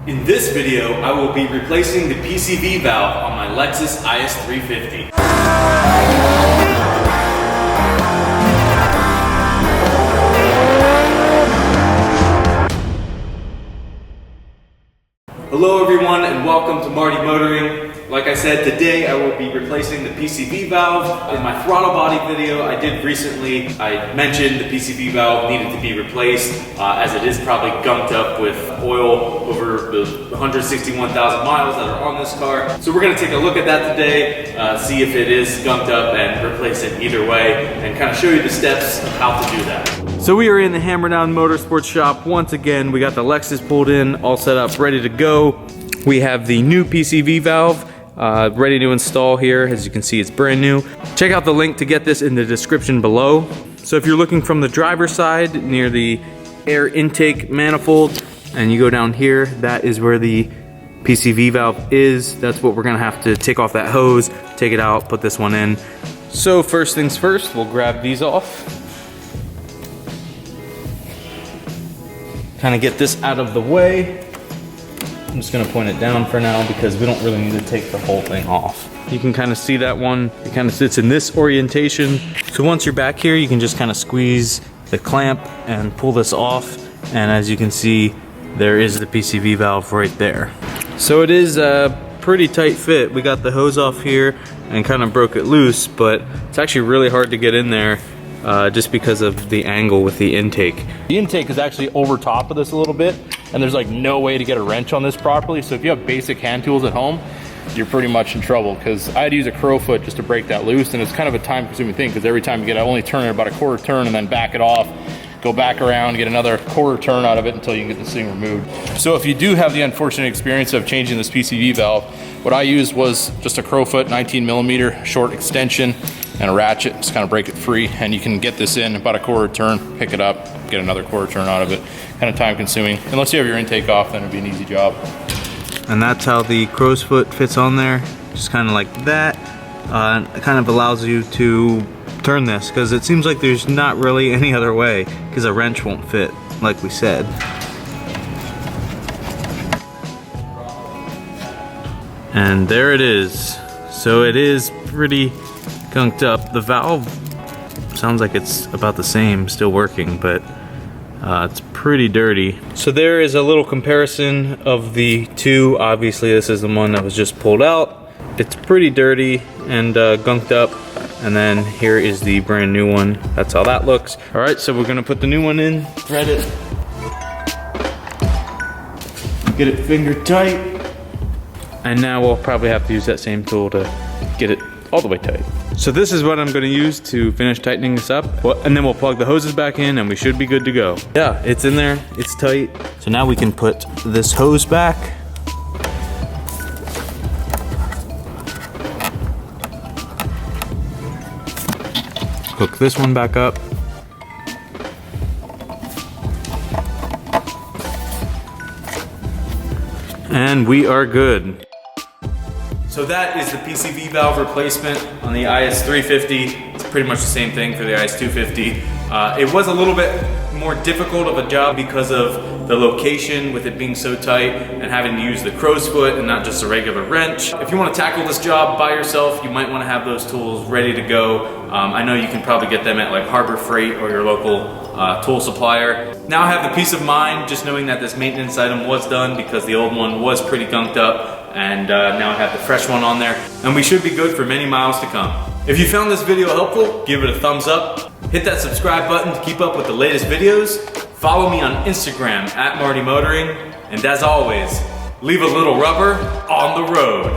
In this video, I will be replacing the PCV valve on my Lexus IS 350. Hello everyone and welcome to Marty Motoring. Like I said, today I will be replacing the PCV valve. In my throttle body video I did recently, I mentioned the PCV valve needed to be replaced as it is probably gunked up with oil over the 161,000 miles that are on this car. So we're going to take a look at that today, see if it is gunked up and replace it either way, and kind of show you the steps of how to do that. So we are in the Hammer Down Motorsports shop once again. We got the Lexus pulled in, all set up, ready to go. We have the new PCV valve ready to install here. As you can see, it's brand new. Check out the link to get this in the description below. So if you're looking from the driver's side near the air intake manifold and you go down here, that is where the PCV valve is. That's what we're gonna have to take off that hose, take it out, put this one in. So first things first, we'll grab these off. Kind of get this out of the way. I'm just gonna point it down for now because we don't really need to take the whole thing off. You can kind of see that one, it kind of sits in this orientation. So once you're back here, you can just kind of squeeze the clamp and pull this off. And as you can see, there is the PCV valve right there. So it is a pretty tight fit. We got the hose off here and kind of broke it loose, but it's actually really hard to get in there just because of the angle with the intake. The intake is actually over top of this a little bit, and there's like no way to get a wrench on this properly. So if you have basic hand tools at home, you're pretty much in trouble, because I had to use a crow foot just to break that loose, and it's kind of a time consuming thing because every time you get it, I only turn it about a quarter turn and then back it off, go back around, get another quarter turn out of it until you can get this thing removed. So if you do have the unfortunate experience of changing this PCV valve, what I used was just a crow foot 19mm short extension and a ratchet, just kind of break it free, and you can get this in about a quarter turn, pick it up, get another quarter turn out of it. Kind of time consuming. Unless you have your intake off, then it'd be an easy job. And that's how the crow's foot fits on there, just kind of like that. It kind of allows you to turn this, because it seems like there's not really any other way, because a wrench won't fit, like we said. And there it is. So it is pretty gunked up. The valve sounds like it's about the same, still working, but it's pretty dirty. So there is a little comparison of the two. Obviously this is the one that was just pulled out. It's pretty dirty and gunked up. And then here is the brand new one. That's how that looks. All right, so we're gonna put the new one in, thread it, get it finger tight. And now we'll probably have to use that same tool to get it all the way tight. So this is what I'm gonna use to finish tightening this up. And then we'll plug the hoses back in and we should be good to go. Yeah, it's in there, it's tight. So now we can put this hose back. Hook this one back up. And we are good. So that is the PCV valve replacement on the IS 350. It's pretty much the same thing for the IS 250. It was a little bit more difficult of a job because of the location, with it being so tight and having to use the crow's foot and not just a regular wrench. If you want to tackle this job by yourself, you might want to have those tools ready to go. I know you can probably get them at like Harbor Freight or your local tool supplier. Now I have the peace of mind just knowing that this maintenance item was done, because the old one was pretty gunked up. And now I have the fresh one on there, and we should be good for many miles to come. If you found this video helpful, give it a thumbs up. Hit that subscribe button to keep up with the latest videos. Follow me on Instagram at Marty Motoring. And as always, leave a little rubber on the road.